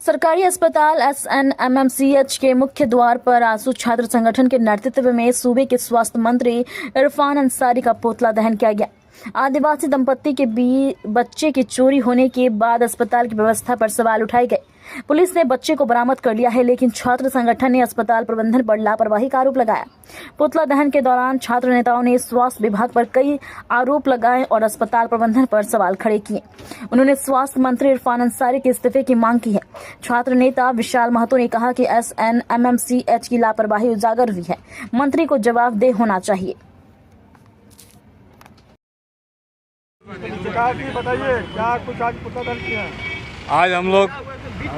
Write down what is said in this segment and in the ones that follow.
सरकारी अस्पताल SNMMCH के मुख्य द्वार पर आंसू छात्र संगठन के नेतृत्व में सूबे के स्वास्थ्य मंत्री इरफान अंसारी का पुतला दहन किया गया। आदिवासी दंपत्ति के बच्चे की चोरी होने के बाद अस्पताल की व्यवस्था पर सवाल उठाए गए। पुलिस ने बच्चे को बरामद कर लिया है, लेकिन छात्र संगठन ने अस्पताल प्रबंधन पर लापरवाही का आरोप लगाया। पुतला दहन के दौरान छात्र नेताओं ने स्वास्थ्य विभाग पर कई आरोप लगाए और अस्पताल प्रबंधन पर सवाल खड़े किए। उन्होंने स्वास्थ्य मंत्री इरफान अंसारी के इस्तीफे की मांग की है। छात्र नेता विशाल महतो ने कहा कि SNMMCH की लापरवाही उजागर हुई है, मंत्री को जवाबदेह होना चाहिए। बताइए क्या कुछ आज पुतला दहन किया है? आज हम लोग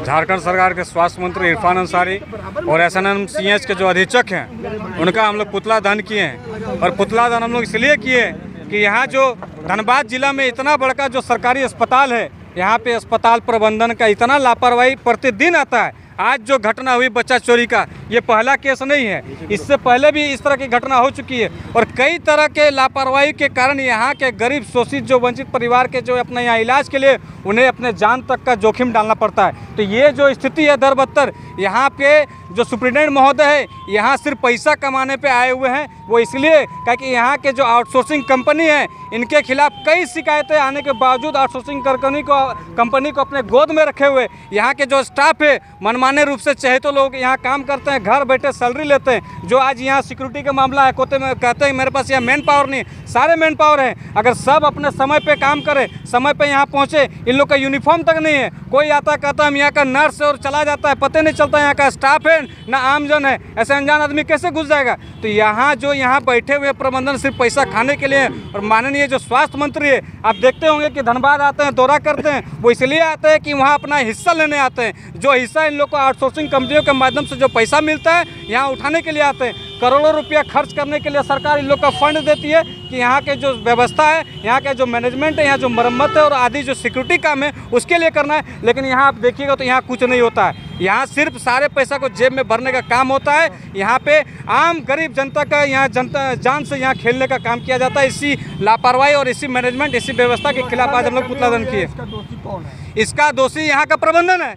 झारखंड सरकार के स्वास्थ्य मंत्री इरफान अंसारी और SNMMCH के जो अधीक्षक हैं उनका हम लोग पुतला दहन किए हैं। और पुतला दहन हम लोग इसलिए किए कि यहाँ जो धनबाद जिला में इतना बड़ा जो सरकारी अस्पताल है, यहाँ पे अस्पताल प्रबंधन का इतना लापरवाही प्रतिदिन आता है। आज जो घटना हुई बच्चा चोरी का, ये पहला केस नहीं है, इससे पहले भी इस तरह की घटना हो चुकी है। और कई तरह के लापरवाही के कारण यहाँ के गरीब शोषित जो वंचित परिवार के जो अपने यहाँ इलाज के लिए उन्हें अपने जान तक का जोखिम डालना पड़ता है। तो ये जो स्थिति है दर बदतर, यहाँ के जो सुप्रिटेंडेंट महोदय है यहाँ सिर्फ पैसा कमाने पे आए हुए हैं। वो इसलिए क्योंकि यहाँ के जो आउटसोर्सिंग कंपनी है इनके खिलाफ कई शिकायतें आने के बावजूद आउटसोर्सिंग कंपनी को अपने गोद में रखे हुए यहाँ के जो स्टाफ है मनमाने रूप से चाहे तो लोग यहाँ काम करते हैं, घर बैठे सैलरी लेते हैं। जो आज यहाँ सिक्योरिटी का मामला है, कोते में कहते हैं मेरे पास यहाँ मैन पावर नहीं, सारे मैन पावर हैं। अगर सब अपने समय पे काम करें, समय पे यहाँ पहुँचे, इन लोग का यूनिफॉर्म तक नहीं है। कोई आता कहता हम यहाँ का नर्स है और चला जाता है, पता नहीं चलता यहाँ का स्टाफ है ना आमजन है। ऐसे अनजान आदमी कैसे घुस जाएगा? तो यहाँ जो यहाँ बैठे हुए प्रबंधन सिर्फ पैसा खाने के लिए। और माननीय जो स्वास्थ्य मंत्री है, आप देखते होंगे कि धनबाद आते हैं, दौरा करते हैं, वो इसलिए आते हैं कि वहाँ अपना हिस्सा लेने आते हैं। जो हिस्सा इन लोग को आउटसोर्सिंग कंपनियों के माध्यम से जो पैसा मिलता है यहाँ उठाने के लिए आते हैं। करोड़ों रुपया खर्च करने के लिए सरकार इन लोग का फंड देती है कि यहाँ के जो व्यवस्था है, यहाँ का जो मैनेजमेंट है, यहाँ जो मरम्मत है और आदि जो सिक्योरिटी काम है उसके लिए करना है। लेकिन यहाँ आप देखिएगा तो यहाँ कुछ नहीं होता है। यहाँ सिर्फ सारे पैसा को जेब में भरने का काम होता है। यहाँ पे आम गरीब जनता का यहाँ जनता जान से यहाँ खेलने का काम किया जाता है। इसी लापरवाही और इसी मैनेजमेंट, इसी व्यवस्था के खिलाफ आज हम लोग पुतला दहन किए। इसका दोषी यहाँ का प्रबंधन है।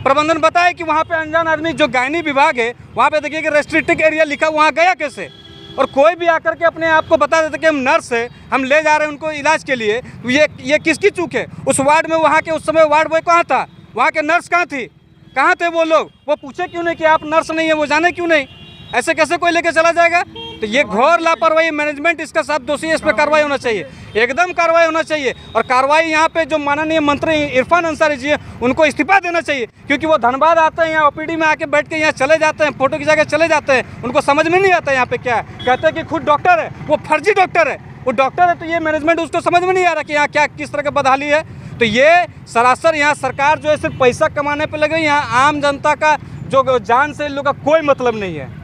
प्रबंधन बताए कि वहाँ पे अनजान आदमी जो गायनी विभाग है वहाँ पे देखिए कि रेस्ट्रिक्टेड एरिया लिखा, वहाँ गया कैसे? और कोई भी आकर के अपने आप को बता देते कि हम नर्स है, हम ले जा रहे हैं उनको इलाज के लिए। तो ये किसकी चूक है? उस वार्ड में वहाँ के उस समय वार्ड बॉय कहाँ था? वहाँ के नर्स कहाँ थी? कहाँ थे वो लोग? वो पूछे क्यों नहीं कि आप नर्स नहीं है? वो जाने क्यों नहीं? ऐसे कैसे कोई लेके चला जाएगा? तो ये घोर लापरवाही मैनेजमेंट, इसका सब दोषी है। इस पर कार्रवाई होना चाहिए, एकदम कार्रवाई होना चाहिए। और कार्रवाई यहाँ पे जो माननीय मंत्री इरफान अंसारी जी है उनको इस्तीफा देना चाहिए, क्योंकि वो धनबाद आते हैं, यहाँ OPD में आके बैठ के यहाँ चले जाते हैं, फोटो खिंचा के चले जाते हैं। उनको समझ में नहीं आता यहाँ पे क्या है। कहते हैं कि खुद डॉक्टर है, वो फर्जी डॉक्टर है। वो डॉक्टर है तो ये मैनेजमेंट उसको समझ में नहीं आ रहा कि यहाँ क्या किस तरह की बदहाली है। तो ये सरासर यहाँ सरकार जो है सिर्फ पैसा कमाने पर लगे, यहाँ आम जनता का जो जान से इन लोग का कोई मतलब नहीं है।